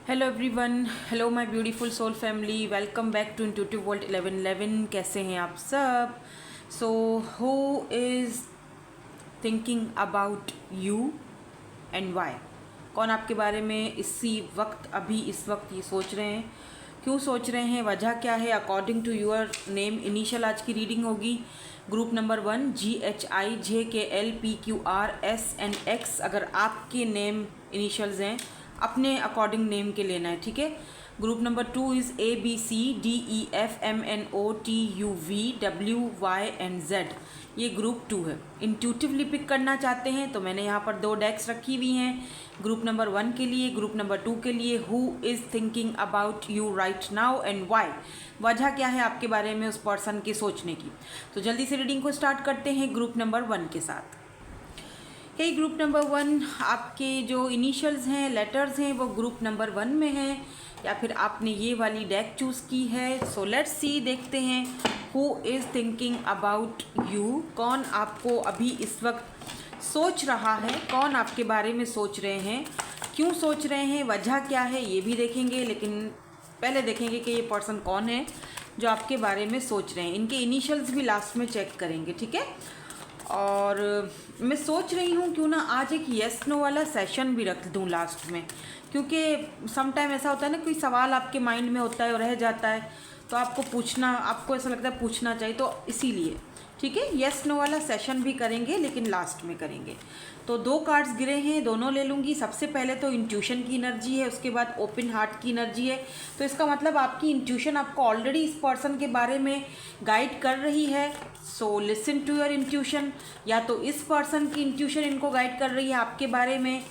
Hello everyone, hello my beautiful soul family, welcome back to intuitive world 1111। कैसे हैं आप सब? So who is thinking about you and why? कौन आपके बारे में इस वक्त ये सोच रहे हैं? क्यों सोच रहे हैं? वजह क्या है? According to your name initial आज की रीडिंग होगी। Group number 1 GHIJKLPQRSNX। अगर आपके नेम इनिशियल्स हैं, अपने अकॉर्डिंग नेम के लेना है, ठीक है। Group number 2 is ABCDEFMNOTUVWYNZ। ये ग्रुप 2 है। इंट्यूटिवली पिक करना चाहते हैं तो मैंने यहाँ पर 2 डेक्स रखी हुई हैं, ग्रुप नंबर 1 के लिए, ग्रुप नंबर 2 के लिए। Who is thinking about you right now and why? वजह क्या है आपके बारे में उस पर्सन के सोचने की? तो जल्दी से रीडिंग को स्टार्ट करते हैं ग्रुप नंबर 1 के साथ। हे ग्रुप नंबर 1, आपके जो इनिशियल्स हैं, लेटर्स हैं, वो ग्रुप नंबर 1 में हैं या फिर आपने ये वाली डेक चूज़ की है। सो लेट्स सी, देखते हैं who is thinking about you. कौन आपको अभी इस वक्त सोच रहा है? कौन आपके बारे में सोच रहे हैं? क्यों सोच रहे हैं? वजह क्या है ये भी देखेंगे, लेकिन पहले देखेंगे कि ये पर्सन कौन है जो आपके बारे में सोच रहे हैं। इनके इनिशियल्स भी लास्ट में चेक करेंगे, ठीक है। और मैं सोच रही हूँ क्यों ना आज एक येस नो वाला सेशन भी रख दूँ लास्ट में, क्योंकि सम टाइम ऐसा होता है ना, कोई सवाल आपके माइंड में होता है और रह जाता है, तो आपको पूछना, आपको ऐसा लगता है पूछना चाहिए, तो इसीलिए ठीक है येस नो वाला सेशन भी करेंगे, लेकिन लास्ट में करेंगे। तो 2 कार्ड्स गिरे हैं, दोनों ले लूँगी। सबसे पहले तो इंट्यूशन की एनर्जी है, उसके बाद ओपन हार्ट की एनर्जी है। तो इसका मतलब आपकी इंट्यूशन आपको ऑलरेडी इस पर्सन के बारे में गाइड कर रही है। So listen to your intuition. या तो इस पर्सन की इंट्यूशन इनको गाइड कर रही है आपके बारे में,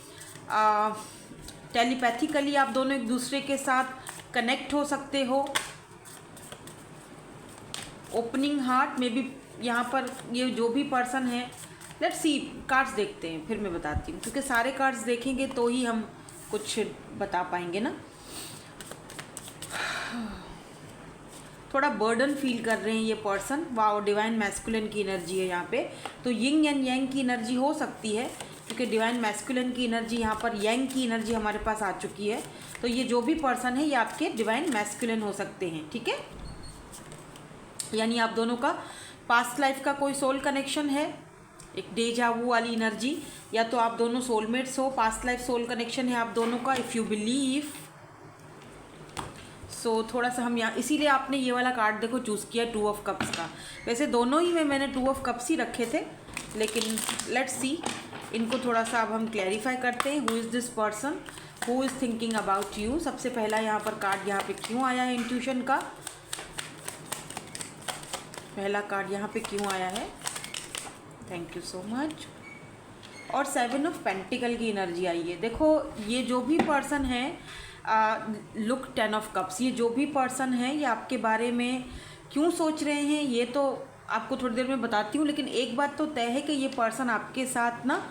टेलीपैथिकली आप दोनों एक दूसरे के साथ कनेक्ट हो सकते हो। ओपनिंग हार्ट में भी यहाँ पर ये जो भी पर्सन है, लेट्स सी, कार्ड्स देखते हैं फिर मैं बताती हूँ, क्योंकि सारे कार्ड्स देखेंगे तो ही हम कुछ बता पाएंगे ना। थोड़ा बर्डन फील कर रहे हैं ये पर्सन। वाओ, डिवाइन मैस्कुलिन की एनर्जी है यहाँ पे। तो यिंग एंड यांग की एनर्जी हो सकती है, क्योंकि डिवाइन मैस्कुलिन की एनर्जी यहाँ पर, यांग की एनर्जी हमारे पास आ चुकी है। तो ये जो भी पर्सन है ये आपके डिवाइन मैस्कुलिन हो सकते हैं, ठीक है। यानी आप दोनों का पास्ट लाइफ का कोई सोल कनेक्शन है, एक डेजा वू वाली एनर्जी, या तो आप दोनों सोलमेट्स हो, पास्ट लाइफ सोल कनेक्शन है आप दोनों का, इफ़ यू बिलीव। सो थोड़ा सा हम यहाँ, इसीलिए आपने ये वाला कार्ड देखो चूज़ किया, 2 ऑफ कप्स का। वैसे दोनों ही में मैंने 2 ऑफ कप्स ही रखे थे, लेकिन लेट्स सी, इनको थोड़ा सा अब हम क्लैरिफाई करते हैं। Who is this person who is thinking about you? सबसे पहला यहाँ पर कार्ड यहाँ पे क्यों आया है इंट्यूशन का? पहला कार्ड यहाँ पे क्यों आया है? Thank you so much. और 7 ऑफ पेंटिकल की एनर्जी आई है। देखो ये जो भी पर्सन है, लुक 10 ऑफ कप्स, ये जो भी पर्सन है ये आपके बारे में क्यों सोच रहे हैं ये तो आपको थोड़ी देर में बताती हूँ, लेकिन एक बात तो तय है कि ये पर्सन आपके साथ ना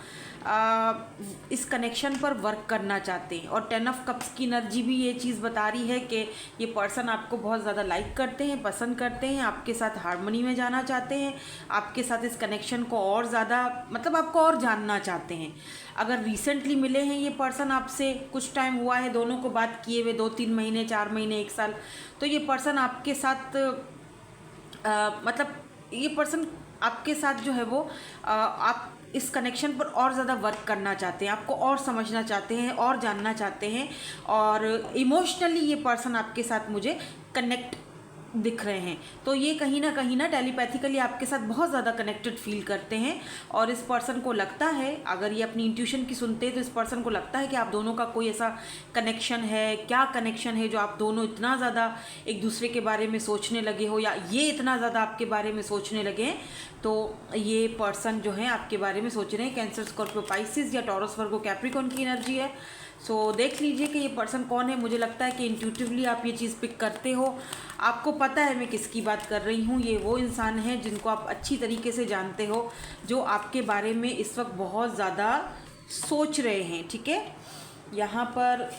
इस कनेक्शन पर वर्क करना चाहते हैं। और 10 ऑफ कप्स की एनर्जी भी ये चीज़ बता रही है कि ये पर्सन आपको बहुत ज़्यादा लाइक करते हैं, पसंद करते हैं, आपके साथ हार्मनी में जाना चाहते हैं, आपके साथ इस कनेक्शन को और ज़्यादा, मतलब आपको और जानना चाहते हैं। अगर रिसेंटली मिले हैं ये पर्सन आपसे, कुछ टाइम हुआ है दोनों को बात किए हुए, 2-3 महीने, 4 महीने, 1 साल, तो ये पर्सन आपके साथ मतलब ये पर्सन आपके साथ जो है वो आप इस कनेक्शन पर और ज़्यादा वर्क करना चाहते हैं, आपको और समझना चाहते हैं, और जानना चाहते हैं, और इमोशनली ये पर्सन आपके साथ मुझे कनेक्ट दिख रहे हैं। तो ये कहीं ना टेलीपैथिकली आपके साथ बहुत ज़्यादा कनेक्टेड फील करते हैं। और इस पर्सन को लगता है, अगर ये अपनी इंट्यूशन की सुनते हैं, तो इस पर्सन को लगता है कि आप दोनों का कोई ऐसा कनेक्शन है। क्या कनेक्शन है जो आप दोनों इतना ज़्यादा एक दूसरे के बारे में सोचने लगे हो, या ये इतना ज़्यादा आपके बारे में सोचने लगे हैं? तो ये पर्सन जो है आपके बारे में सोच रहे हैं। कैंसर, स्कॉर्पियो, पाइसिस या टॉरस, वर्गो, कैप्रिकॉर्न की एनर्जी है। सो देख लीजिए कि ये पर्सन कौन है। मुझे लगता है कि इंट्यूटिवली आप ये चीज़ पिक करते हो, आपको पता है मैं किसकी बात कर रही हूँ। ये वो इंसान है जिनको आप अच्छी तरीके से जानते हो, जो आपके बारे में इस वक्त बहुत ज़्यादा सोच रहे हैं, ठीक है। यहाँ पर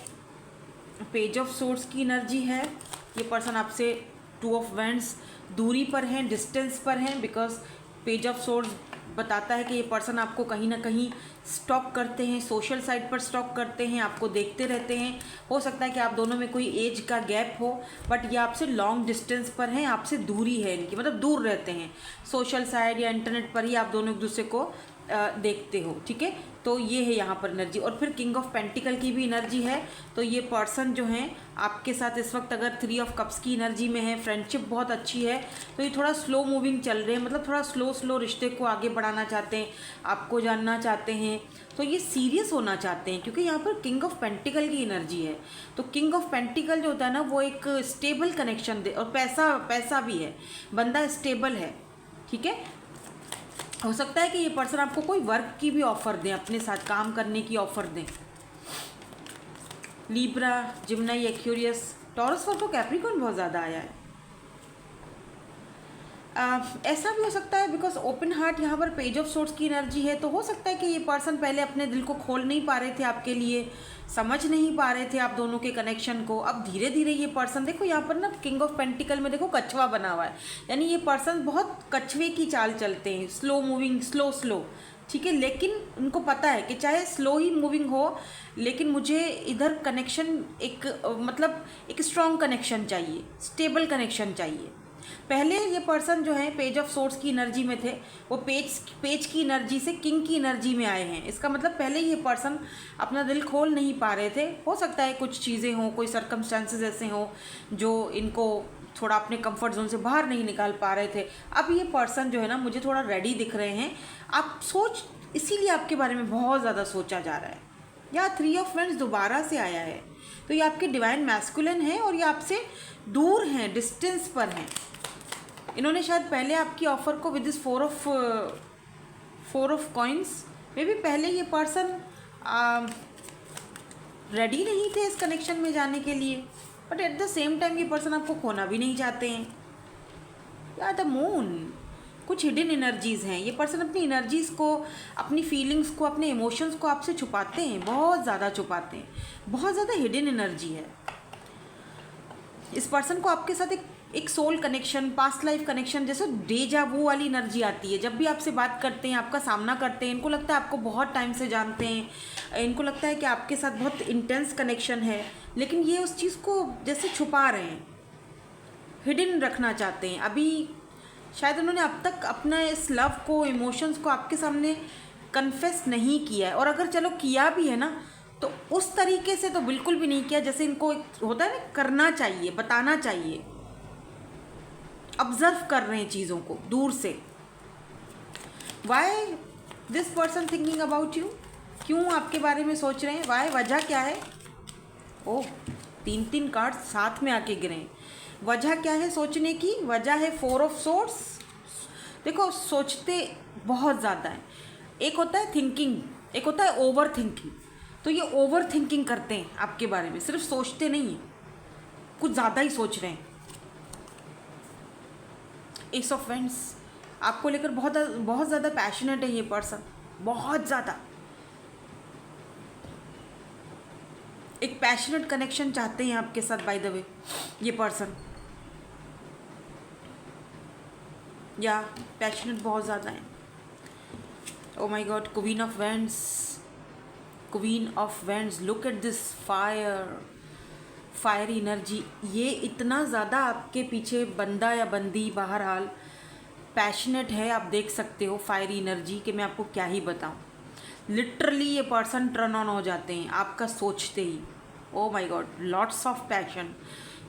पेज ऑफ सोर्ड्स की एनर्जी है। ये पर्सन आपसे 2 ऑफ वैंड्स दूरी पर हैं, डिस्टेंस पर हैं, बिकॉज पेज ऑफ सोर्ड्स बताता है कि ये पर्सन आपको कहीं ना कहीं स्टॉक करते हैं, सोशल साइट पर स्टॉक करते हैं, आपको देखते रहते हैं। हो सकता है कि आप दोनों में कोई एज का गैप हो, बट ये आपसे लॉन्ग डिस्टेंस पर हैं, आपसे दूरी है इनकी, मतलब दूर रहते हैं। सोशल साइट या इंटरनेट पर ही आप दोनों एक दूसरे को देखते हो, ठीक है। तो ये है यहाँ पर एनर्जी। और फिर किंग ऑफ पेंटिकल की भी एनर्जी है। तो ये पर्सन जो है आपके साथ इस वक्त अगर 3 ऑफ कप्स की एनर्जी में है, फ्रेंडशिप बहुत अच्छी है, तो ये थोड़ा स्लो मूविंग चल रहे हैं, मतलब थोड़ा स्लो रिश्ते को आगे बढ़ाना चाहते हैं, आपको जानना चाहते हैं। तो ये सीरियस होना चाहते हैं, क्योंकि यहाँ पर किंग ऑफ पेंटिकल की एनर्जी है। तो किंग ऑफ पेंटिकल जो होता है ना, वो एक स्टेबल कनेक्शन दे, और पैसा भी है, बंदा स्टेबल है, ठीक है। हो सकता है कि ये पर्सन आपको कोई वर्क की भी ऑफ़र दें, अपने साथ काम करने की ऑफ़र दें। लीब्रा, जिम्नाई, एक्यूरियस, टॉरस, वर्गो, कैप्रिकॉर्न बहुत ज़्यादा आया है। ऐसा भी हो सकता है बिकॉज ओपन हार्ट यहाँ पर पेज ऑफ सोर्ड्स की एनर्जी है। तो हो सकता है कि ये पर्सन पहले अपने दिल को खोल नहीं पा रहे थे आपके लिए, समझ नहीं पा रहे थे आप दोनों के कनेक्शन को। अब धीरे धीरे ये पर्सन, देखो यहाँ पर ना किंग ऑफ पेंटिकल में देखो कछुआ बना हुआ है, यानी ये पर्सन बहुत कछुए की चाल चलते हैं, स्लो मूविंग, स्लो, ठीक है। लेकिन उनको पता है कि चाहे स्लो ही मूविंग हो, लेकिन मुझे इधर कनेक्शन मतलब एक स्ट्रॉन्ग कनेक्शन चाहिए, स्टेबल कनेक्शन चाहिए। पहले ये पर्सन जो है पेज ऑफ सोर्ड्स की एनर्जी में थे, वो पेज की एनर्जी से किंग की एनर्जी में आए हैं। इसका मतलब पहले ये पर्सन अपना दिल खोल नहीं पा रहे थे। हो सकता है कुछ चीज़ें हों, कोई सर्कमस्टांसेस ऐसे हों जो इनको थोड़ा अपने कंफर्ट जोन से बाहर नहीं निकाल पा रहे थे। अब ये पर्सन जो है ना, मुझे थोड़ा रेडी दिख रहे हैं। आप इसीलिए आपके बारे में बहुत ज़्यादा सोचा जा रहा है। या 3 ऑफ वेंड्स दोबारा से आया है, तो ये आपके डिवाइन मैस्कुलिन है और ये आपसे दूर हैं, डिस्टेंस पर हैं। इन्होंने शायद पहले आपकी ऑफ़र को विद दिस 4 ऑफ कॉइन्स में भी पहले ये पर्सन रेडी नहीं थे इस कनेक्शन में जाने के लिए, but at the same time ये पर्सन आपको खोना भी नहीं चाहते हैं। या द मून, कुछ हिडन एनर्जीज़ हैं। ये पर्सन अपनी एनर्जीज़ को, अपनी फीलिंग्स को, अपने इमोशंस को आपसे छुपाते हैं, बहुत ज़्यादा छुपाते हैं, बहुत ज़्यादा हिडन एनर्जी है। इस पर्सन को आपके साथ एक soul connection, past life connection, जैसे डेजा वू वाली एनर्जी आती है। जब भी आपसे बात करते हैं, आपका सामना करते हैं, इनको लगता है आपको बहुत टाइम से जानते हैं, इनको लगता है कि आपके साथ बहुत इंटेंस कनेक्शन है, लेकिन ये उस चीज़ को जैसे छुपा रहे हैं, हिडन रखना चाहते हैं। अभी शायद उन्होंने अब तक अपना इस लव को, इमोशंस को आपके सामने कन्फेस नहीं किया है, और अगर चलो किया भी है ना, तो उस तरीके से तो बिल्कुल भी नहीं किया जैसे इनको होता है ना, करना चाहिए, बताना चाहिए। ऑब्जर्व कर रहे हैं चीज़ों को दूर से। Why this person thinking about you, क्यों आपके बारे में सोच रहे हैं, वाई, वजह क्या है। ओह, 3 कार्ड साथ में आके गिरे। वजह क्या है सोचने की, वजह है 4 ऑफ सोर्ड्स। देखो, सोचते बहुत ज़्यादा है। एक होता है थिंकिंग, एक होता है ओवर थिंकिंग। तो ये ओवर थिंकिंग करते हैं आपके बारे में, सिर्फ सोचते नहीं हैं, कुछ ज़्यादा ही सोच रहे हैं। एस ऑफ वेंड्स, आपको लेकर बहुत ज़्यादा पैशनेट है ये पर्सन, बहुत ज़्यादा एक पैशनेट कनेक्शन चाहते हैं आपके साथ। बाय द वे ये पर्सन या पैशनेट बहुत ज़्यादा है। ओ my God, queen of vends, queen of vends, look at this fiery energy. ये इतना ज़्यादा आपके पीछे बंदा या बंदी, बहरहाल पैशनेट है, आप देख सकते हो फायरी एनर्जी, कि मैं आपको क्या ही बताऊं। लिटरली ये पर्सन टर्न ऑन हो जाते हैं आपका सोचते ही। Oh my god, lots of passion.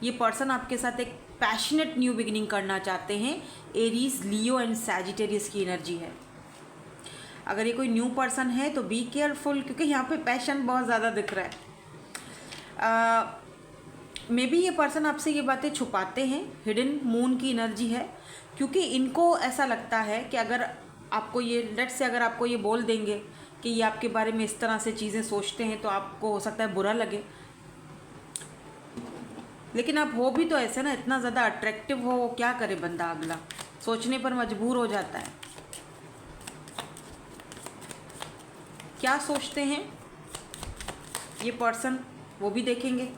ये पर्सन आपके साथ एक पैशनेट न्यू बिगिनिंग करना चाहते हैं। एरीज, लियो एंड सैजिटेरियस की एनर्जी है। अगर ये कोई न्यू पर्सन है तो बी केयरफुल, क्योंकि यहाँ पे पैशन बहुत ज़्यादा दिख रहा है। मे बी ये पर्सन आपसे ये बातें छुपाते हैं, हिडन मून की एनर्जी है, क्योंकि इनको ऐसा लगता है कि अगर आपको ये, लेट्स से अगर आपको ये बोल देंगे कि ये आपके बारे में इस तरह से चीज़ें सोचते हैं, तो आपको हो सकता है बुरा लगे। लेकिन आप हो भी तो ऐसे ना, इतना ज़्यादा अट्रैक्टिव हो, क्या करे बंदा, अगला सोचने पर मजबूर हो जाता है। क्या सोचते हैं ये पर्सन, वो भी देखेंगे।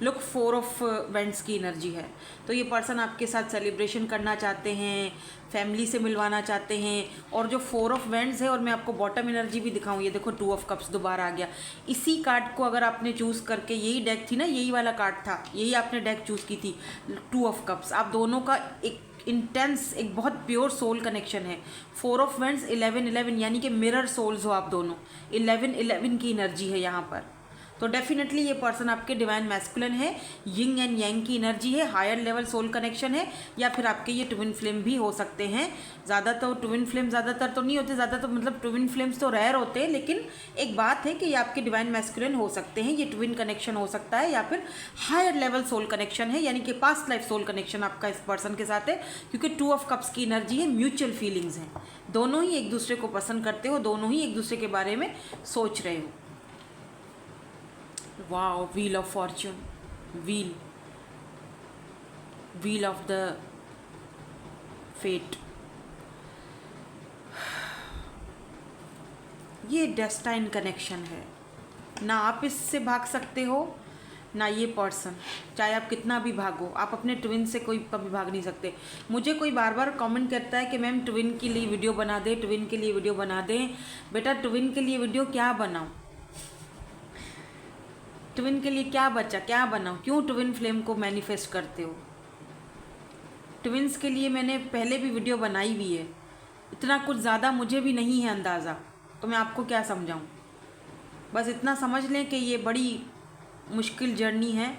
लुक 4 ऑफ वेंट्स की एनर्जी है। तो ये पर्सन आपके साथ सेलिब्रेशन करना चाहते हैं, फैमिली से मिलवाना चाहते हैं। और जो 4 ऑफ वेंट्स है, और मैं आपको बॉटम एनर्जी भी दिखाऊँ, ये देखो 2 ऑफ कप्स दोबारा आ गया। इसी कार्ड को अगर आपने चूज़ करके, यही डेक थी ना, यही वाला कार्ड था, यही आपने डेक चूज़ की थी 2 ऑफ कप्स, आप दोनों का एक इंटेंस, एक बहुत प्योर सोल कनेक्शन है। 4 ऑफ वेंट्स 11-11, यानी कि मिरर सोल्स हो आप दोनों। 11-11 की एनर्जी है यहाँ पर। तो डेफिनेटली ये पर्सन आपके डिवाइन मैस्कुलिन है, यिंग एंड यांग की एनर्जी है, हायर लेवल सोल कनेक्शन है, या फिर आपके ये ट्विन फ्लेम भी हो सकते हैं। ज़्यादातर ट्विन फ्लेम ज़्यादातर तो नहीं होते, ज़्यादातर मतलब ट्विन फ्लेम्स तो रेयर होते हैं, लेकिन एक बात है कि ये आपके डिवाइन मैस्कुलिन हो सकते हैं, ये ट्विन कनेक्शन हो सकता है, या फिर हायर लेवल सोल कनेक्शन है, यानी कि पास्ट लाइफ सोल कनेक्शन आपका इस पर्सन के साथ है। क्योंकि 2 ऑफ कप्स की एनर्जी है, म्यूचुअल फीलिंग्स हैं, दोनों ही एक दूसरे को पसंद करते हो, दोनों ही एक दूसरे के बारे में सोच रहे हो। Wow, wheel of fortune, wheel of the fate. ये डेस्टाइन कनेक्शन है, ना आप इससे भाग सकते हो ना ये पर्सन, चाहे आप कितना भी भागो, आप अपने ट्विन से कोई कभी भाग नहीं सकते। मुझे कोई बार बार कमेंट करता है कि मैम ट्विन के लिए वीडियो बना दे, ट्विन के लिए वीडियो बना दें। बेटा ट्विन के लिए वीडियो क्या बनाऊँ, ट्विन के लिए क्या बचा, क्या बनाऊँ, क्यों ट्विन फ्लेम को मैनिफेस्ट करते हो? ट्विन्स के लिए मैंने पहले भी वीडियो बनाई हुई है, इतना कुछ ज़्यादा मुझे भी नहीं है अंदाज़ा, तो मैं आपको क्या समझाऊँ। बस इतना समझ लें कि ये बड़ी मुश्किल जर्नी है।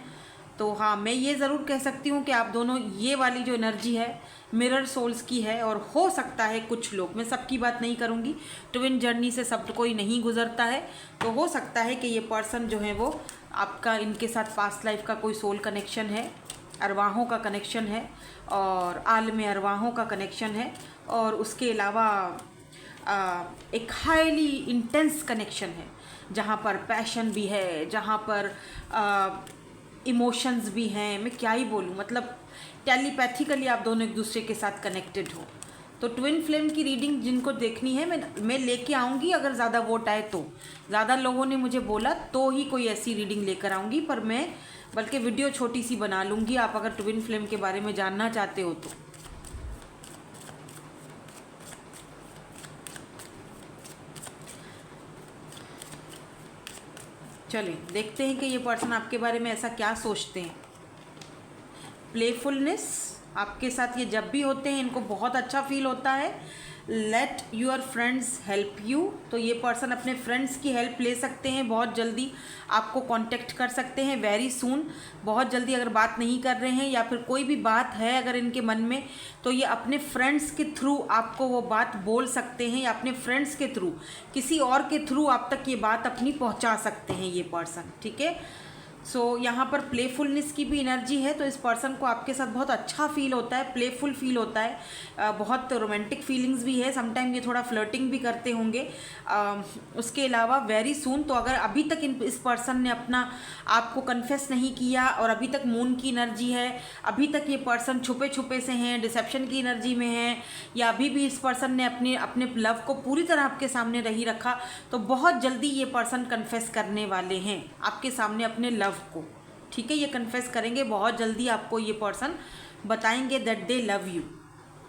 तो हाँ, मैं ये ज़रूर कह सकती हूँ कि आप दोनों, ये वाली जो एनर्जी है मिरर सोल्स की है, और हो सकता है कुछ लोग, मैं सबकी बात नहीं करूँगी, ट्विन जर्नी से सब कोई नहीं गुजरता है, तो हो सकता है कि ये पर्सन जो है वो आपका, इनके साथ पास्ट लाइफ का कोई सोल कनेक्शन है, अरवाहों का कनेक्शन है, और आलम अरवाहों का कनेक्शन है, और उसके अलावा एक हाईली इंटेंस कनेक्शन है, जहाँ पर पैशन भी है, जहाँ पर इमोशंस भी हैं। मैं क्या ही बोलूँ, मतलब टेलीपैथिकली आप दोनों एक दूसरे के साथ कनेक्टेड हो। तो ट्विन फ्लेम की रीडिंग जिनको देखनी है, मैं लेके आऊँगी, अगर ज़्यादा वोट आए तो। ज़्यादा लोगों ने मुझे बोला तो ही कोई ऐसी रीडिंग लेकर आऊँगी, पर मैं बल्कि वीडियो छोटी सी बना लूँगी, आप अगर ट्विन फ्लेम के बारे में जानना चाहते हो तो। चलिए देखते हैं कि ये पर्सन आपके बारे में ऐसा क्या सोचते हैं। प्लेफुलनेस, आपके साथ ये जब भी होते हैं इनको बहुत अच्छा फील होता है। Let your friends help you, तो ये पर्सन अपने फ्रेंड्स की हेल्प ले सकते हैं, बहुत जल्दी आपको कांटेक्ट कर सकते हैं, वेरी सून, बहुत जल्दी। अगर बात नहीं कर रहे हैं या फिर कोई भी बात है अगर इनके मन में, तो ये अपने फ्रेंड्स के थ्रू आपको वो बात बोल सकते हैं, या अपने फ्रेंड्स के थ्रू, किसी और के थ्रू आप तक ये बात अपनी पहुंचा सकते हैं ये पर्सन, ठीक है। सो यहाँ पर प्लेफुलनेस की भी एनर्जी है, तो इस पर्सन को आपके साथ बहुत अच्छा फील होता है, प्लेफुल फील होता है, बहुत रोमांटिक फीलिंग्स भी है, समटाइम ये थोड़ा फ्लर्टिंग भी करते होंगे। उसके अलावा वेरी सून, तो अगर अभी तक इस पर्सन ने अपना आपको कन्फेस नहीं किया, और अभी तक मून की एनर्जी है, अभी तक ये पर्सन छुपे छुपे से हैं, डिसेप्शन की एनर्जी में है, या अभी भी इस पर्सन ने अपने लव को पूरी तरह आपके सामने नहीं रखा, तो बहुत जल्दी ये पर्सन कन्फेस करने वाले हैं आपके सामने अपने लव को, ठीक है। ये कन्फेस करेंगे बहुत जल्दी, आपको ये पर्सन बताएंगे दैट दे लव यू,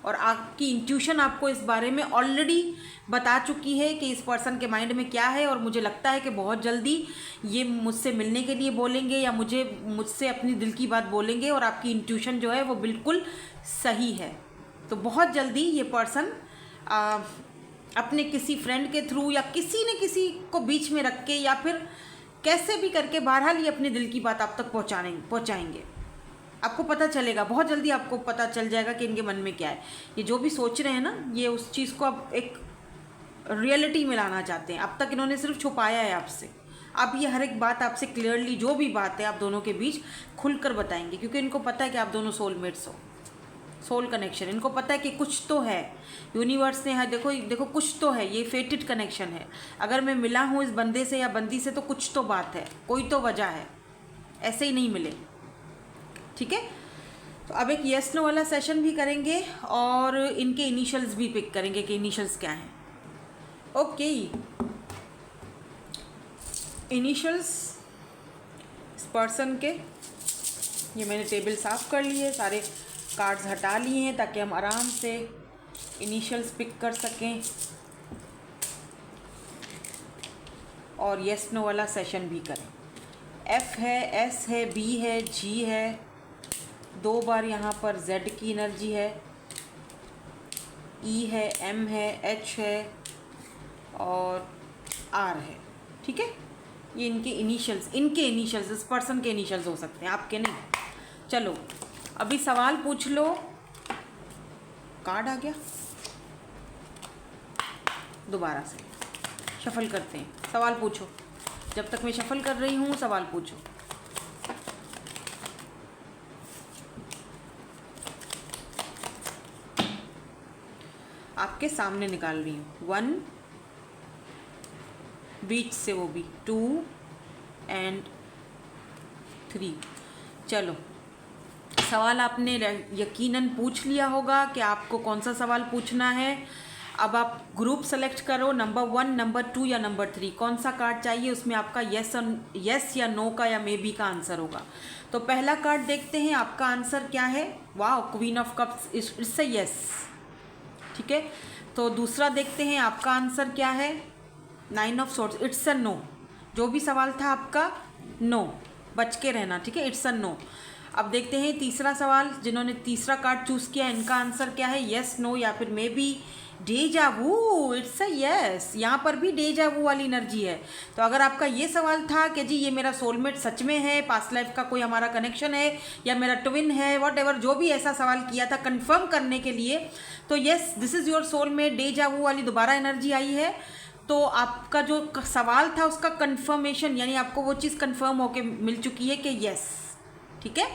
और आपकी इंट्यूशन आपको इस बारे में ऑलरेडी बता चुकी है कि इस पर्सन के माइंड में क्या है, और मुझे लगता है कि बहुत जल्दी ये मुझसे मिलने के लिए बोलेंगे, या मुझसे अपनी दिल की बात बोलेंगे, और आपकी इंट्यूशन जो है वो बिल्कुल सही है। तो बहुत जल्दी ये पर्सन अपने किसी फ्रेंड के थ्रू, या किसी न किसी को बीच में रख के, या फिर कैसे भी करके, बहरहाल ये अपने दिल की बात आप तक पहुँचाएंगे। आपको पता चलेगा बहुत जल्दी, आपको पता चल जाएगा कि इनके मन में क्या है। ये जो भी सोच रहे हैं ना, ये उस चीज़ को अब एक रियलिटी में लाना चाहते हैं। अब तक इन्होंने सिर्फ छुपाया है आपसे, अब ये हर एक बात आपसे क्लियरली, जो भी बात है आप दोनों के बीच खुलकर बताएंगे, क्योंकि इनको पता है कि आप दोनों सोलमेट्स हो, सोल कनेक्शन। इनको पता है कि कुछ तो है, यूनिवर्स ने, देखो कुछ तो है, ये फेटेड कनेक्शन है। अगर मैं मिला हूँ इस बंदे से या बंदी से, तो कुछ तो बात है, कोई तो वजह है, ऐसे ही नहीं मिले, ठीक है। तो अब एक येस नो वाला सेशन भी करेंगे, और इनके इनिशियल्स भी पिक करेंगे कि इनिशियल्स क्या हैं। ओके, इनिशियल्स इस पर्सन के ये मैंने टेबल साफ़ कर ली है, सारे कार्ड्स हटा लिए हैं ताकि हम आराम से इनिशियल्स पिक कर सकें और येस नो वाला सेशन भी करें। एफ है, एस है, बी है, जी है, 2 बार यहाँ पर जेड की एनर्जी है, ई है, एम है, एच है और आर है। ठीक है, ये इनके इनिशियल्स इस पर्सन के इनिशियल्स हो सकते हैं, आपके नहीं। चलो अभी सवाल पूछ लो। कार्ड आ गया, दोबारा से शफल करते हैं। सवाल पूछो, जब तक मैं शफल कर रही हूँ सवाल पूछो। आपके सामने निकाल रही हूँ। 1 बीच से, वो भी 2 एंड 3। चलो सवाल आपने यकीनन पूछ लिया होगा कि आपको कौन सा सवाल पूछना है। अब आप ग्रुप सेलेक्ट करो, नंबर 1, नंबर 2 या नंबर 3, कौन सा कार्ड चाहिए। उसमें आपका यस या नो का या मे बी का आंसर होगा। तो पहला कार्ड देखते हैं, आपका आंसर क्या है। वाह, queen of cups, it's a yes. ठीक है, तो दूसरा देखते हैं आपका आंसर क्या है। 9 of swords, it's a no. जो भी सवाल था आपका नो, बच के रहना। ठीक है, इट्स अ नो। अब देखते हैं तीसरा सवाल, जिन्होंने तीसरा कार्ड चूज़ किया इनका आंसर क्या है, यस, नो या फिर maybe, deja vu. It's a yes, यहाँ पर भी डेजा वू वाली एनर्जी है। तो अगर आपका ये सवाल था कि जी ये मेरा सोलमेट सच में है, पास्ट लाइफ का कोई हमारा कनेक्शन है या मेरा ट्विन है, व्हाटएवर, जो भी ऐसा सवाल किया था कंफर्म करने के लिए, तो yes this is your soulmate, deja vu वाली दोबारा एनर्जी आई है। तो आपका जो सवाल था उसका कंफर्मेशन, यानी आपको वो चीज़ कंफर्म होके मिल चुकी है कि यस। ठीक है,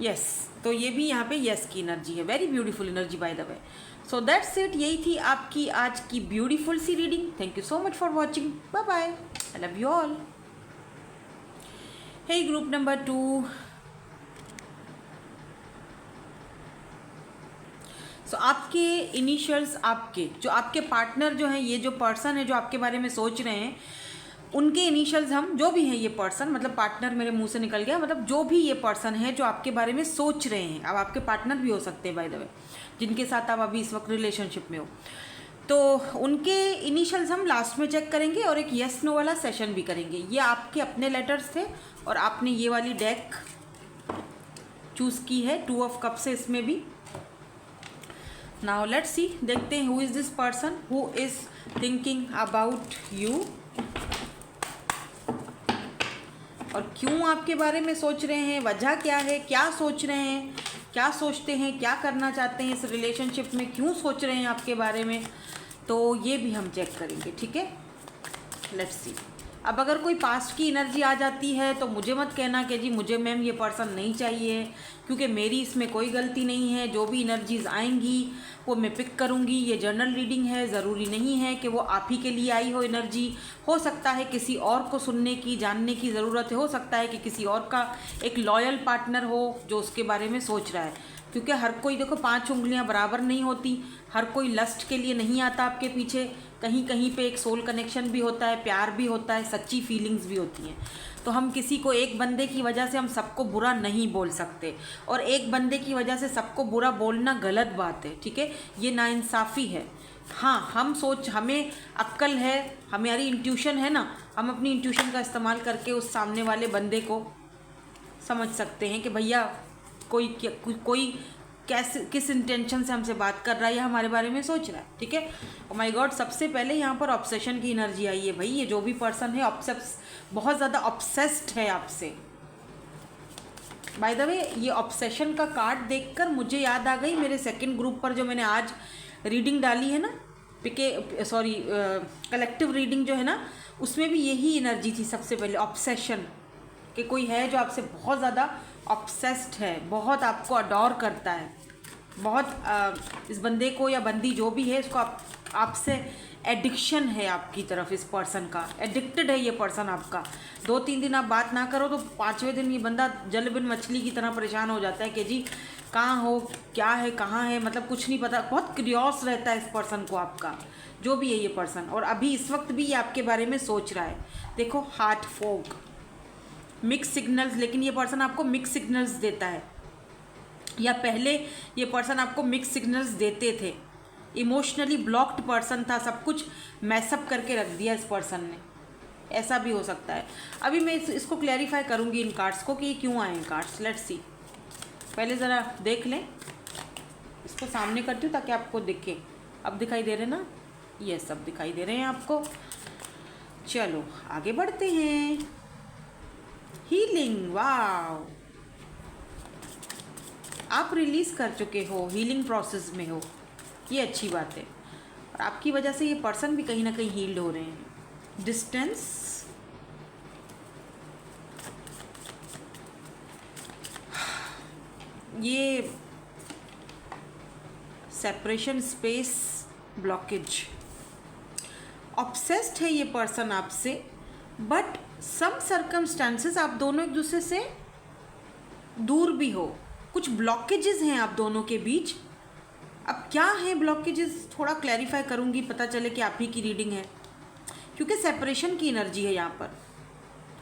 यस। तो ये भी यहाँ पे यस की एनर्जी है। Very beautiful energy by the way. So that's it, यही थी आपकी आज की ब्यूटीफुल सी reading. Thank you so much for watching. Bye bye, I love you all. Hey group number 2, so आपके इनिशियल्स, आपके जो आपके पार्टनर जो हैं, ये जो पर्सन है जो आपके बारे में सोच रहे हैं, उनके इनिशियल्स हम जो भी हैं, ये पर्सन मतलब पार्टनर मेरे मुंह से निकल गया, मतलब जो भी ये पर्सन है जो आपके बारे में सोच रहे हैं, अब आपके पार्टनर भी हो सकते हैं बाय द वे, जिनके साथ आप अभी इस वक्त रिलेशनशिप में हो, तो उनके इनिशियल्स हम लास्ट में चेक करेंगे और एक येस नो वाला सेशन भी करेंगे। ये आपके अपने लेटर्स थे और आपने ये वाली डेक चूज़ की है, 2 ऑफ कप से इसमें भी। नाउ लेट्स सी, देखते हैं who is this person who is thinking about you और क्यों आपके बारे में सोच रहे हैं, वजह क्या है, क्या सोच रहे हैं, क्या सोचते हैं, क्या करना चाहते हैं इस रिलेशनशिप में, क्यों सोच रहे हैं आपके बारे में, तो ये भी हम चेक करेंगे। ठीक है, लेट्स सी। अब अगर कोई पास्ट की एनर्जी आ जाती है तो मुझे मत कहना कि जी मुझे मैम ये पर्सन नहीं चाहिए, क्योंकि मेरी इसमें कोई गलती नहीं है। जो भी एनर्जीज आएंगी वो मैं पिक करूँगी। ये जर्नल रीडिंग है, ज़रूरी नहीं है कि वो आप ही के लिए आई हो एनर्जी। हो सकता है किसी और को सुनने की, जानने की ज़रूरत है। हो सकता है कि किसी और का एक लॉयल पार्टनर हो जो उसके बारे में सोच रहा है, क्योंकि हर कोई, देखो 5 उंगलियां बराबर नहीं होती। हर कोई लस्ट के लिए नहीं आता आपके पीछे। कहीं कहीं पे एक सोल कनेक्शन भी होता है, प्यार भी होता है, सच्ची फीलिंग्स भी होती हैं। तो हम किसी को, एक बंदे की वजह से हम सबको बुरा नहीं बोल सकते, और एक बंदे की वजह से सबको बुरा बोलना गलत बात है। ठीक है, ये नाइंसाफ़ी है। हाँ, हमें अक्ल है, हमारी इंट्यूशन है ना, हम अपनी इंट्यूशन का इस्तेमाल करके उस सामने वाले बंदे को समझ सकते हैं कि भैया कोई कैसे, किस इंटेंशन से हमसे बात कर रहा है या हमारे बारे में सोच रहा है। ठीक है, ओ माय गॉड, सबसे पहले यहाँ पर ऑब्सेशन की एनर्जी आई है। भाई ये जो भी पर्सन है बहुत ज़्यादा ऑब्सेस्ड है आपसे। बाय द वे, ये ऑब्सेशन का कार्ड देखकर मुझे याद आ गई मेरे सेकंड ग्रुप पर जो मैंने आज रीडिंग डाली है ना, कलेक्टिव रीडिंग जो है ना, उसमें भी यही एनर्जी थी सबसे पहले, ऑब्सेशन, कि कोई है जो आपसे बहुत ज़्यादा ऑब्सेस्ड है, बहुत आपको अडोर करता है, बहुत इस बंदे को या बंदी जो भी है इसको आपसे एडिक्शन है आपकी तरफ। इस पर्सन का एडिक्टेड है ये पर्सन आपका। 2-3 दिन आप बात ना करो तो 5वें दिन ये बंदा जल बिन मछली की तरह परेशान हो जाता है कि जी कहाँ हो, क्या है, कहाँ है, मतलब कुछ नहीं पता। बहुत क्यूरियस रहता है इस पर्सन को आपका, जो भी है ये पर्सन। और अभी इस वक्त भी ये आपके बारे में सोच रहा है। देखो, हार्ट फोक, मिक्स सिग्नल्स, लेकिन ये पर्सन आपको मिक्स सिग्नल्स देता है, या पहले ये पर्सन आपको मिक्स सिग्नल्स देते थे। इमोशनली ब्लॉक्ड पर्सन था, सब कुछ मैसअप करके रख दिया इस पर्सन ने, ऐसा भी हो सकता है। अभी मैं इसको क्लैरिफाई करूँगी इन कार्ड्स को कि ये क्यों आए हैं कार्ड्स। लेट्स सी, पहले ज़रा देख लें, इसको सामने करती हूँ ताकि आपको दिखे। अब दिखाई दे रहे ना? ये सब दिखाई दे रहे हैं आपको। चलो आगे बढ़ते हैं। हीलिंग, वाव, आप रिलीज़ कर चुके हो, हीलिंग प्रोसेस में हो, ये अच्छी बात है। और आपकी वजह से ये पर्सन भी कहीं ना कहीं हील्ड हो रहे हैं। डिस्टेंस, ये सेपरेशन, स्पेस, ब्लॉकेज, ऑब्सेस्ड है ये पर्सन आपसे, बट सम सर्कमस्टांसेस आप दोनों एक दूसरे से दूर भी हो, कुछ ब्लॉकेजेस हैं आप दोनों के बीच। अब क्या है ब्लॉकेजेस, थोड़ा क्लैरिफाई करूंगी, पता चले कि आप ही की रीडिंग है, क्योंकि सेपरेशन की एनर्जी है यहाँ पर।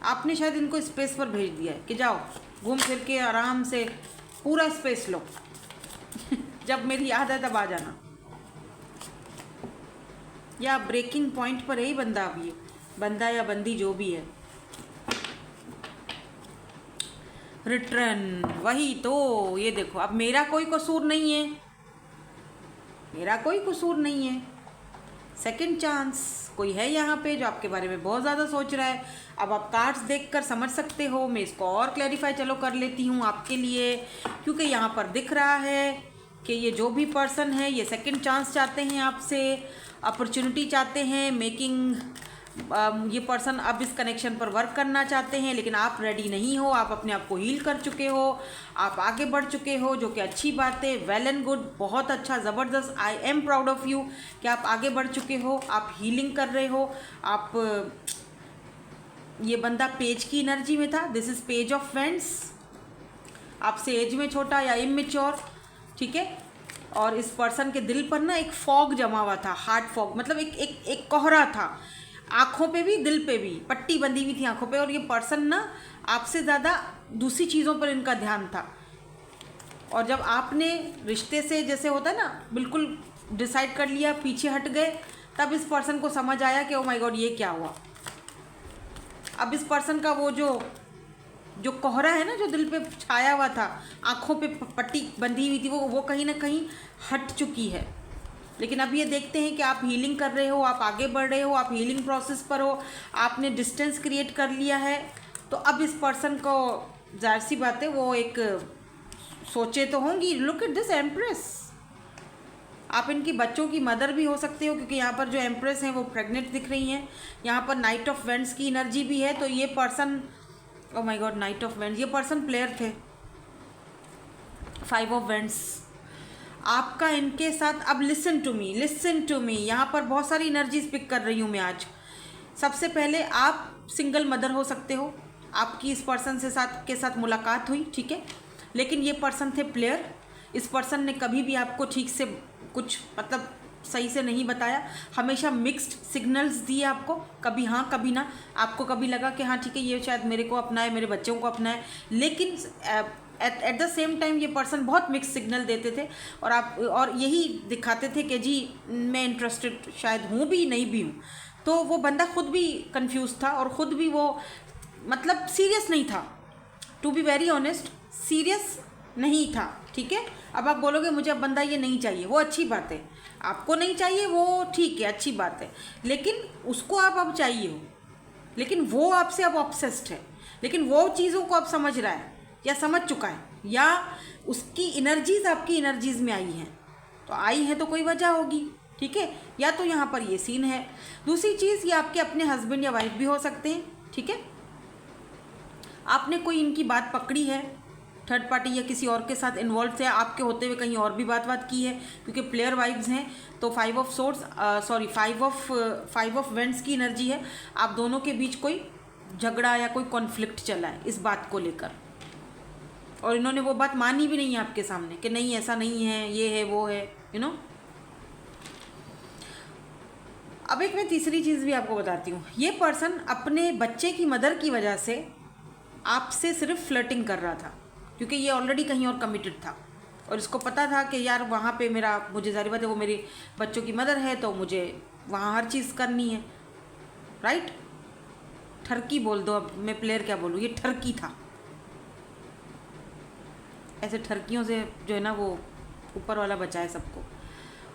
आपने शायद इनको स्पेस पर भेज दिया है कि जाओ घूम फिर के आराम से पूरा स्पेस लो जब मेरी याद है तब आ जाना। या ब्रेकिंग पॉइंट पर है ही बंदा, अब ये बंदा या बंदी जो भी है। रिटर्न, वही तो, ये देखो, अब मेरा कोई कसूर नहीं है, मेरा कोई कसूर नहीं है। सेकंड चांस, कोई है यहाँ पे जो आपके बारे में बहुत ज़्यादा सोच रहा है। अब आप कार्ड्स देखकर समझ सकते हो। मैं इसको और क्लैरिफाई चलो कर लेती हूँ आपके लिए, क्योंकि यहाँ पर दिख रहा है कि ये जो भी पर्सन है ये सेकंड चांस चाहते हैं आपसे, अपॉर्चुनिटी चाहते हैं, मेकिंग, ये पर्सन अब इस कनेक्शन पर वर्क करना चाहते हैं, लेकिन आप रेडी नहीं हो। आप अपने आप को हील कर चुके हो, आप आगे बढ़ चुके हो, जो कि अच्छी बात है। वेल एंड गुड, बहुत अच्छा, ज़बरदस्त। आई एम प्राउड ऑफ यू कि आप आगे बढ़ चुके हो, आप हीलिंग कर रहे हो। आप, ये बंदा पेज की एनर्जी में था, this is page of vends, आपसे एज में छोटा या इमेच्योर, ठीक है। और इस पर्सन के दिल पर ना एक फॉग जमा हुआ था, हार्ट फॉग, मतलब एक कोहरा था, आँखों पे भी दिल पे भी पट्टी बंधी हुई थी आँखों पे। और ये पर्सन ना आपसे ज़्यादा दूसरी चीज़ों पर इनका ध्यान था। और जब आपने रिश्ते से, जैसे होता है ना, बिल्कुल डिसाइड कर लिया, पीछे हट गए, तब इस पर्सन को समझ आया कि ओ माय गॉड ये क्या हुआ। अब इस पर्सन का वो जो कोहरा है ना, जो दिल पे छाया हुआ था, आँखों पे पट्टी बंधी हुई थी, वो कहीं ना कहीं हट चुकी है। लेकिन अब ये देखते हैं कि आप हीलिंग कर रहे हो, आप आगे बढ़ रहे हो, आप हीलिंग प्रोसेस पर हो, आपने डिस्टेंस क्रिएट कर लिया है। तो अब इस पर्सन को, जाहिर सी बात है, वो एक सोचे तो होंगी, लुक एट दिस एम्प्रेस। आप इनकी बच्चों की मदर भी हो सकते हो, क्योंकि यहाँ पर जो एम्प्रेस हैं वो प्रेग्नेंट दिख रही हैं। यहाँ पर नाइट ऑफ वेंड्स की एनर्जी भी है। तो ये person, O my God, night of vends, ये पर्सन प्लेयर थे। 5 ऑफ वेंड्स, आपका इनके साथ, अब लिसन टू मी, यहाँ पर बहुत सारी एनर्जीज पिक कर रही हूँ मैं आज। सबसे पहले आप सिंगल मदर हो सकते हो, आपकी इस पर्सन के साथ मुलाकात हुई, ठीक है, लेकिन ये पर्सन थे प्लेयर। इस पर्सन ने कभी भी आपको ठीक से कुछ, मतलब सही से नहीं बताया, हमेशा मिक्स्ड सिग्नल्स दिए आपको, कभी हाँ कभी ना। आपको कभी लगा कि हाँ ठीक है, ये शायद मेरे को अपना है, मेरे बच्चों को अपना है, लेकिन एट द सेम टाइम ये पर्सन बहुत मिक्स सिग्नल देते थे। और यही दिखाते थे कि जी मैं इंटरेस्टेड शायद हूँ भी, नहीं भी हूँ। तो वो बंदा खुद भी कंफ्यूज था, और ख़ुद भी वो, मतलब सीरियस नहीं था, to be very honest, serious नहीं था, ठीक है। अब आप बोलोगे मुझे अब बंदा ये नहीं चाहिए, वो अच्छी बात है, आपको नहीं चाहिए वो ठीक है, अच्छी बात है, लेकिन उसको आप अब चाहिए हो, लेकिन वो आपसे अब ऑब्सेस्ड है, लेकिन वो चीज़ों को अब समझ रहा है या समझ चुका है, या उसकी एनर्जीज़ आपकी एनर्जीज़ में आई हैं। तो आई है तो कोई वजह होगी, ठीक है। या तो यहाँ पर ये सीन है। दूसरी चीज़, ये आपके अपने हस्बैंड या वाइफ भी हो सकते हैं, ठीक है। आपने कोई इनकी बात पकड़ी है, थर्ड पार्टी या किसी और के साथ इन्वॉल्व थे, आपके होते हुए कहीं और भी बात की है, क्योंकि प्लेयर वाइब्स हैं। तो 5 of swords, sorry 5 of vends की एनर्जी है। आप दोनों के बीच कोई झगड़ा या कोई कॉन्फ्लिक्ट चला है इस बात को लेकर, और इन्होंने वो बात मानी भी नहीं है आपके सामने कि नहीं ऐसा नहीं है, ये है वो है, यू नो। अब एक मैं तीसरी चीज़ भी आपको बताती हूँ। ये पर्सन अपने बच्चे की मदर की वजह से आपसे सिर्फ फ्लर्टिंग कर रहा था, क्योंकि ये ऑलरेडी कहीं और कमिटेड था और इसको पता था कि यार वहाँ पे मेरा, मुझे ज़ाहिर बात है वो मेरी बच्चों की मदर है तो मुझे वहाँ हर चीज़ करनी है, राइट। ठरकी बोल दो, अब मैं प्लेयर क्या बोलूँ, ये ठरकी था। ऐसे ठरकियों से जो है ना वो ऊपर वाला बचाए सबको।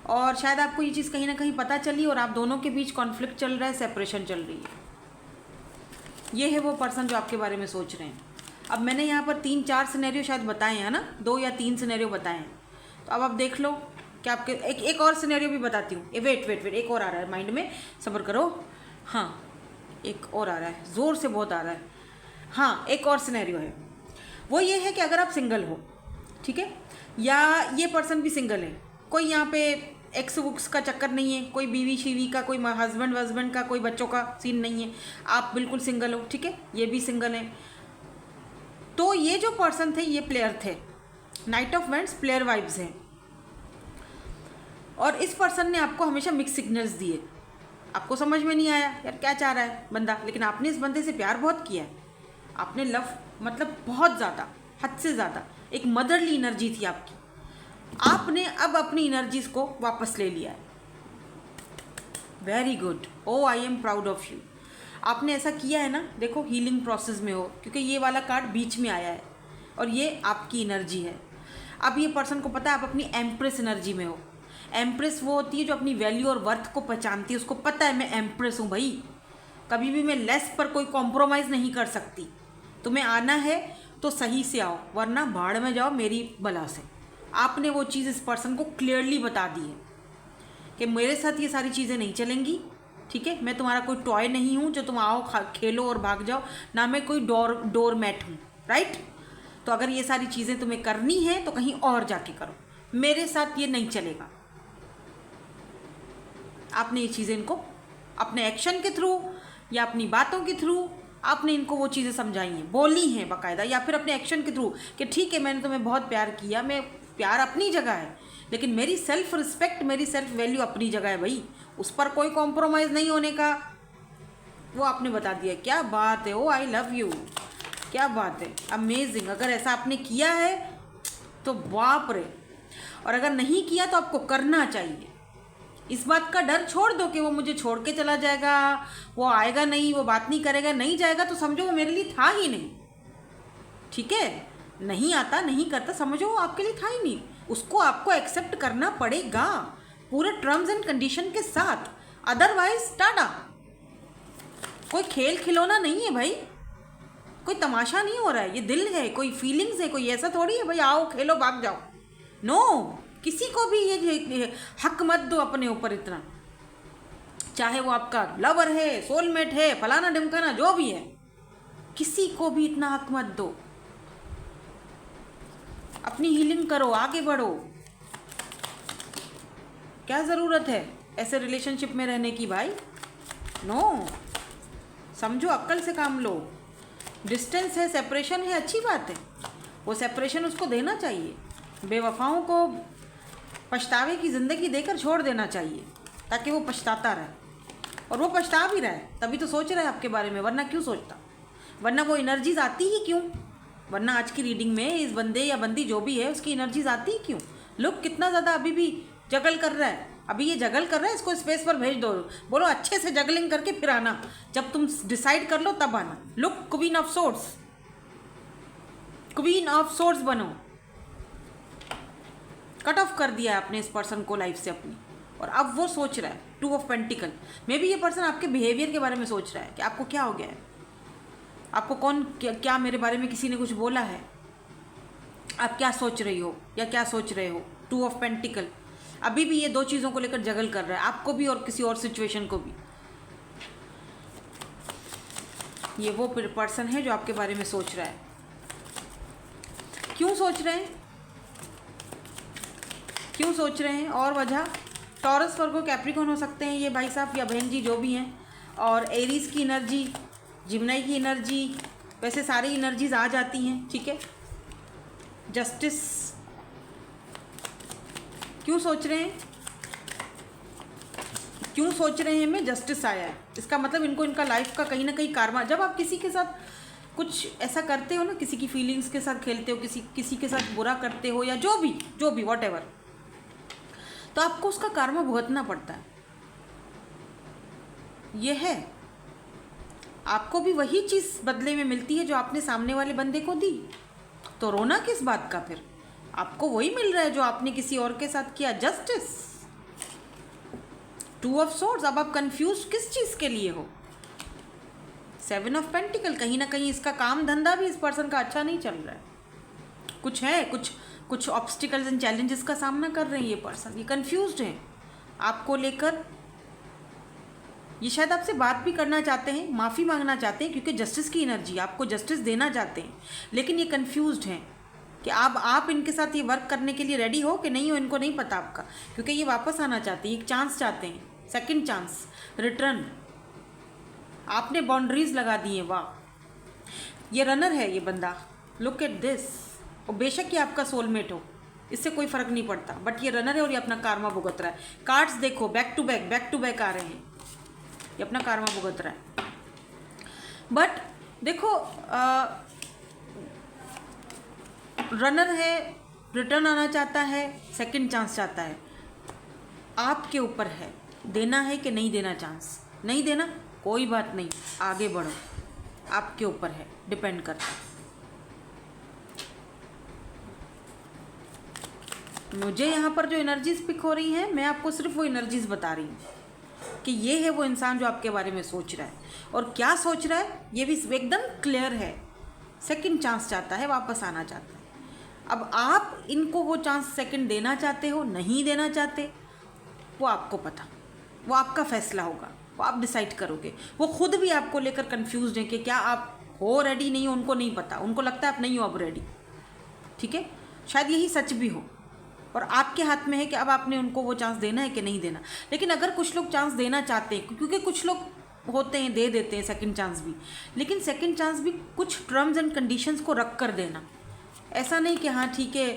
और शायद आपको ये चीज़ कहीं ना कहीं पता चली और आप दोनों के बीच कॉन्फ्लिक्ट चल रहा है, सेपरेशन चल रही है। ये है वो पर्सन जो आपके बारे में सोच रहे हैं। अब मैंने यहाँ पर 3-4 सिनेरियो शायद बताए हैं ना, 2 या 3 सिनेरियो बताए हैं। तो अब आप देख लो कि आपके एक और सिनेरियो भी बताती हूँ। वेट, एक और आ रहा है माइंड में, सब्र करो। हाँ, एक और आ रहा है, ज़ोर से बहुत आ रहा है। हाँ, एक और सिनेरियो है, वो ये है कि अगर आप सिंगल हो, ठीक है, या ये पर्सन भी सिंगल है, कोई यहाँ पे एक्स वुक्स का चक्कर नहीं है, कोई बीवी शीवी का, कोई हस्बैंड का, कोई बच्चों का सीन नहीं है, आप बिल्कुल सिंगल हो, ठीक है, ये भी सिंगल है। तो ये जो पर्सन थे ये प्लेयर थे, night of vents player vibes हैं। और इस पर्सन ने आपको हमेशा मिक्स सिग्नल्स दिए, आपको समझ में नहीं आया यार क्या चाह रहा है बंदा, लेकिन आपने इस बंदे से प्यार बहुत किया है, आपने लव मतलब बहुत ज़्यादा, हद से ज़्यादा, एक मदरली एनर्जी थी आपकी, आपने अब अपनी एनर्जीज को वापस ले लिया है। Very good, oh I am proud of you. आपने ऐसा किया है ना, देखो हीलिंग प्रोसेस में हो, क्योंकि ये वाला कार्ड बीच में आया है और ये आपकी एनर्जी है। अब ये पर्सन को पता है आप अपनी एम्प्रेस एनर्जी में हो। एम्प्रेस वो होती है जो अपनी वैल्यू और वर्थ को पहचानती है, उसको पता है मैं एम्प्रेस हूँ भाई, कभी भी मैं लेस पर कोई कॉम्प्रोमाइज़ नहीं कर सकती। तुम्हें आना है तो सही से आओ, वरना भाड़ में जाओ मेरी बला से। आपने वो चीज़ इस पर्सन को क्लियरली बता दी है कि मेरे साथ ये सारी चीज़ें नहीं चलेंगी, ठीक है, मैं तुम्हारा कोई टॉय नहीं हूँ जो तुम आओ खेलो और भाग जाओ, ना मैं कोई डोर मैट हूँ, राइट। तो अगर ये सारी चीज़ें तुम्हें करनी है तो कहीं और जाके करो, मेरे साथ ये नहीं चलेगा। आपने ये चीज़ें इनको अपने एक्शन के थ्रू या अपनी बातों के थ्रू आपने इनको वो चीज़ें समझाई हैं, बोली हैं बाकायदा, या फिर अपने एक्शन के थ्रू कि ठीक है मैंने तुम्हें बहुत प्यार किया, मैं प्यार अपनी जगह है, लेकिन मेरी सेल्फ रिस्पेक्ट, मेरी सेल्फ वैल्यू अपनी जगह है भाई, उस पर कोई कॉम्प्रोमाइज़ नहीं होने का, वो आपने बता दिया। क्या बात है, ओ आई लव यू, क्या बात है, अमेजिंग। अगर ऐसा आपने किया है तो बाप रे, और अगर नहीं किया तो आपको करना चाहिए। इस बात का डर छोड़ दो कि वो मुझे छोड़ के चला जाएगा, वो आएगा नहीं, वो बात नहीं करेगा, नहीं जाएगा तो समझो वो मेरे लिए था ही नहीं, ठीक है, नहीं आता नहीं करता, समझो वो आपके लिए था ही नहीं, उसको आपको एक्सेप्ट करना पड़ेगा पूरे टर्म्स एंड कंडीशन के साथ, अदरवाइज टाटा। कोई खेल खिलौना नहीं है भाई, कोई तमाशा नहीं हो रहा है, ये दिल है, कोई फीलिंग्स है, कोई ऐसा थोड़ी है भाई आओ खेलो भाग जाओ। नो, किसी को भी ये हक मत दो अपने ऊपर इतना, चाहे वो आपका लवर है, सोलमेट है, फलाना ढिमकाना जो भी है, किसी को भी इतना हक मत दो। अपनी हीलिंग करो, आगे बढ़ो, क्या ज़रूरत है ऐसे रिलेशनशिप में रहने की भाई। नो, समझो, अक्ल से काम लो। डिस्टेंस है, सेपरेशन है, अच्छी बात है, वो सेपरेशन उसको देना चाहिए, बेवफाओं को पछतावे की ज़िंदगी देकर छोड़ देना चाहिए ताकि वो पछताता रहे, और वो पछता भी रहा है तभी तो सोच रहा है आपके बारे में, वरना क्यों सोचता, वरना वो एनर्जीज आती ही क्यों, वरना आज की रीडिंग में इस बंदे या बंदी जो भी है उसकी एनर्जीज आती ही क्यों। लुक कितना ज़्यादा अभी भी जगल कर रहा है, अभी ये जगल कर रहा है, इसको स्पेस पर भेज दो, बोलो अच्छे से जगलिंग करके फिर आना, जब तुम डिसाइड कर लो तब आना। Look, queen of swords, queen of swords बनो। कट ऑफ कर दिया है आपने इस पर्सन को लाइफ से अपनी, और अब वो सोच रहा है 2 ऑफ पेंटिकल में भी ये पर्सन आपके बिहेवियर के बारे में सोच रहा है कि आपको क्या हो गया है, आपको कौन क्या मेरे बारे में किसी ने कुछ बोला है, आप क्या सोच रही हो या क्या सोच रहे हो। 2 ऑफ पेंटिकल अभी भी ये 2 चीज़ों को लेकर जगल कर रहा है, आपको भी और किसी और सिचुएशन को भी। ये वो पर्सन है जो आपके बारे में सोच रहा है। क्यों सोच रहे हैं, क्यों सोच रहे हैं, और वजह टॉरस, वर्गो, कैप्रिकॉर्न हो सकते हैं ये भाई साहब या बहन जी जो भी हैं, और एरीज की एनर्जी, जिमनाई की एनर्जी, वैसे सारी एनर्जीज आ जाती हैं, ठीक है। जस्टिस, क्यों सोच रहे हैं, क्यों सोच रहे हैं में जस्टिस आया है, इसका मतलब इनको इनका लाइफ का कहीं ना कहीं कारमा, जब आप किसी के साथ कुछ ऐसा करते हो ना, किसी की फीलिंग्स के साथ खेलते हो, किसी के साथ बुरा करते हो, या जो भी वॉट एवर, तो आपको उसका कर्मा भुगतना पड़ता है। ये है, आपको भी वही चीज़ बदले में मिलती है जो आपने सामने वाले बंदे को दी, तो रोना किस बात का? फिर आपको वही मिल रहा है जो आपने किसी और के साथ किया, जस्टिस। 2 of swords. अब आप कंफ्यूज किस चीज़ के लिए हो? 7 ऑफ पेंटिकल। कहीं ना कहीं इसका काम धंधा भी इस पर्सन का अच्छा नहीं चल रहा है, कुछ है, कुछ ऑब्स्टिकल्स एंड चैलेंजेस का सामना कर रहे हैं ये पर्सन, ये कंफ्यूज्ड हैं आपको लेकर। ये शायद आपसे बात भी करना चाहते हैं, माफ़ी मांगना चाहते हैं, क्योंकि जस्टिस की एनर्जी, आपको जस्टिस देना चाहते हैं, लेकिन ये कंफ्यूज्ड हैं कि आप इनके साथ ये वर्क करने के लिए रेडी हो कि नहीं हो, इनको नहीं पता आपका, क्योंकि ये वापस आना चाहते हैं, एक चांस चाहते हैं, सेकंड चांस, रिटर्न। आपने बाउंड्रीज लगा दी हैं, वाह। ये रनर है ये बंदा, लुक एट दिस। और बेशक ये आपका सोलमेट हो, इससे कोई फ़र्क नहीं पड़ता, बट ये रनर है और ये अपना कार्मा भुगत रहा है। कार्ड्स देखो, बैक टू बैक आ रहे हैं, ये अपना कार्मा भुगत रहा है। बट देखो, रनर है, रिटर्न आना चाहता है, सेकंड चांस चाहता है, आपके ऊपर है देना है कि नहीं देना चांस। नहीं देना, कोई बात नहीं, आगे बढ़ो, आपके ऊपर है, डिपेंड करता है। मुझे यहाँ पर जो एनर्जीज पिक हो रही हैं, मैं आपको सिर्फ वो एनर्जीज बता रही हूँ कि ये है वो इंसान जो आपके बारे में सोच रहा है, और क्या सोच रहा है ये भी एकदम क्लियर है। सेकंड चांस चाहता है, वापस आना चाहता है। अब आप इनको वो चांस सेकंड देना चाहते हो, नहीं देना चाहते, वो आपको पता, वो आपका फैसला होगा, वो आप डिसाइड करोगे। वो खुद भी आपको लेकर कंफ्यूज्ड हैं कि क्या आप हो रेडी, नहीं हो, उनको नहीं पता, उनको लगता है आप नहीं हो अब रेडी। ठीक है, शायद यही सच भी हो, और आपके हाथ में है कि अब आपने उनको वो चांस देना है कि नहीं देना। लेकिन अगर कुछ लोग चांस देना चाहते हैं, क्योंकि कुछ लोग होते हैं दे देते हैं सेकंड चांस भी, लेकिन सेकंड चांस भी कुछ टर्म्स एंड कंडीशंस को रख कर देना। ऐसा नहीं कि हाँ ठीक है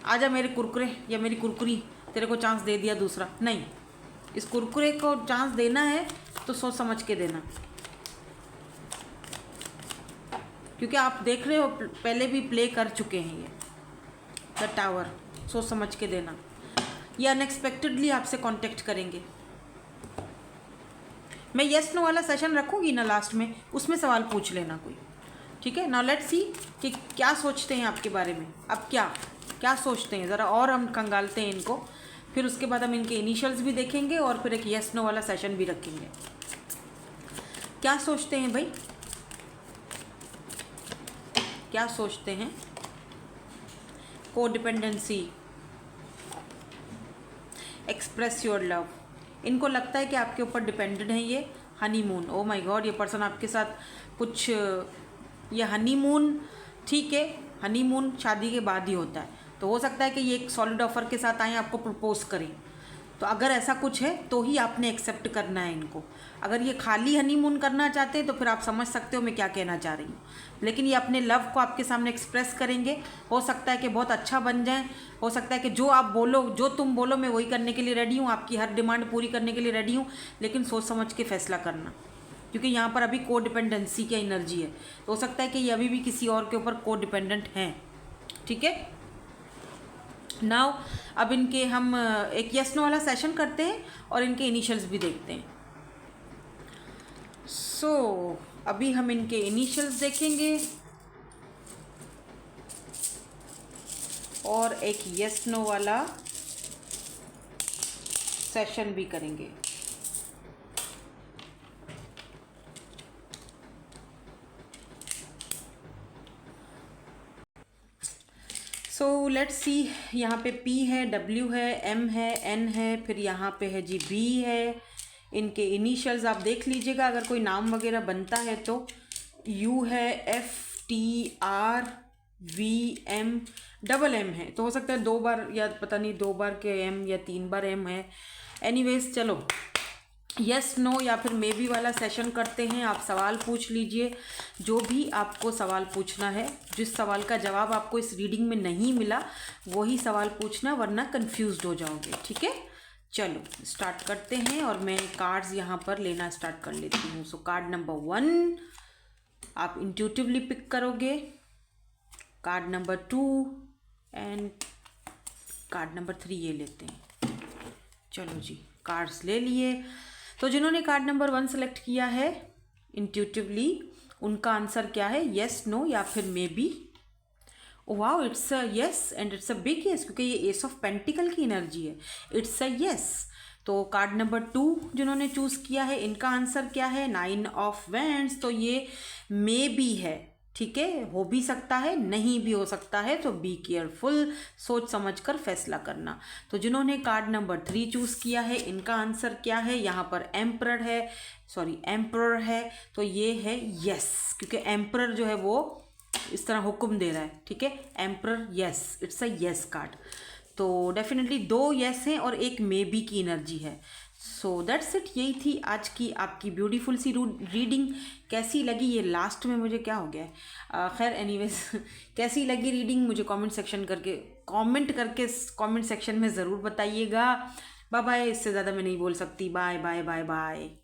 आजा मेरे कुरकुरे या मेरी कुरकुरी, तेरे को चांस दे दिया दूसरा, नहीं। इस कुरकुरे को चांस देना है तो सोच समझ के देना, क्योंकि आप देख रहे हो पहले भी प्ले कर चुके हैं ये द टावर। सोच समझ के देना, ये अनएक्सपेक्टेडली आपसे कांटेक्ट करेंगे। मैं येस नो वाला सेशन रखूँगी ना लास्ट में, उसमें सवाल पूछ लेना कोई, ठीक है। नाउ लेट्स सी कि क्या सोचते हैं आपके बारे में। अब क्या सोचते हैं, ज़रा और हम खंगालते हैं इनको, फिर उसके बाद हम इनके इनिशियल्स भी देखेंगे और फिर एक येस नो वाला सेशन भी रखेंगे। क्या सोचते हैं भाई, क्या सोचते हैं? Codependency, express your love. इनको लगता है कि आपके ऊपर डिपेंडेंट है ये। हनीमून, ओ माय गॉड, ये पर्सन आपके साथ कुछ, ये हनीमून, ठीक है, हनीमून शादी के बाद ही होता है, तो हो सकता है कि ये एक सॉलिड ऑफर के साथ आए, आपको प्रपोज करें। तो अगर ऐसा कुछ है तो ही आपने एक्सेप्ट करना है इनको। अगर ये खाली हनीमून करना चाहते हैं तो फिर आप समझ सकते हो मैं क्या कहना चाह रही हूँ। लेकिन ये अपने लव को आपके सामने एक्सप्रेस करेंगे। हो सकता है कि बहुत अच्छा बन जाए, हो सकता है कि जो आप बोलो, जो तुम बोलो मैं वही करने के लिए रेडी हूँ, आपकी हर डिमांड पूरी करने के लिए रेडी हूँ, लेकिन सोच समझ के फैसला करना, क्योंकि यहाँ पर अभी कोडिपेंडेंसी की एनर्जी है। तो हो सकता है कि ये अभी भी किसी और के ऊपर कोडिपेंडेंट हैं, ठीक है। नाउ अब इनके हम एक यस नो वाला सेशन करते हैं और इनके इनिशियल्स भी देखते हैं। सो अभी हम इनके इनिशियल्स देखेंगे और एक यस नो वाला सेशन भी करेंगे। सो लेट्स सी, यहाँ पे P है, W है, M है, N है, फिर यहाँ पे है जी B है। इनके इनिशियल्स आप देख लीजिएगा, अगर कोई नाम वगैरह बनता है तो U है, F T R V M, double M है, तो हो सकता है 2 बार, या पता नहीं 2 बार के M या 3 बार M है। एनीवेज चलो यस नो या फिर मे बी वाला सेशन करते हैं। आप सवाल पूछ लीजिए, जो भी आपको सवाल पूछना है। जिस सवाल का जवाब आपको इस रीडिंग में नहीं मिला वही सवाल पूछना, वरना कंफ्यूज्ड हो जाओगे, ठीक है। चलो स्टार्ट करते हैं और मैं कार्ड्स यहाँ पर लेना स्टार्ट कर लेती हूँ। सो कार्ड नंबर 1, आप इंट्यूटिवली पिक करोगे। Card number 2 and card number 3 ये लेते हैं। चलो जी, कार्ड्स ले लिए। तो जिन्होंने कार्ड नंबर 1 सेलेक्ट किया है इंट्यूटिवली, उनका आंसर क्या है? येस, नो या फिर may be. Wow, it's a yes and it's a big yes, क्योंकि ये एस ऑफ पेंटिकल की एनर्जी है। It's a yes. तो कार्ड नंबर 2 जिन्होंने चूज़ किया है, इनका आंसर क्या है? 9 ऑफ वैंड्स। तो ये मे बी है, ठीक है, हो भी सकता है, नहीं भी हो सकता है। तो बी केयरफुल, सोच समझ कर फैसला करना। तो जिन्होंने कार्ड नंबर 3 चूज़ किया है, इनका आंसर क्या है? यहाँ पर एम्परर है, तो ये है यस, क्योंकि एम्परर जो है वो इस तरह हुक्म दे रहा है, ठीक है। Emperor yes, it's a yes card. तो डेफिनेटली 2 यस हैं और एक मे बी की एनर्जी है। सो दैट्स इट, यही थी आज की आपकी ब्यूटीफुल सी रीडिंग। कैसी लगी? ये लास्ट में मुझे क्या हो गया है, खैर एनीवेज कैसी लगी रीडिंग मुझे कमेंट सेक्शन में ज़रूर बताइएगा। बाय बाय, इससे ज़्यादा मैं नहीं बोल सकती। Bye bye bye bye.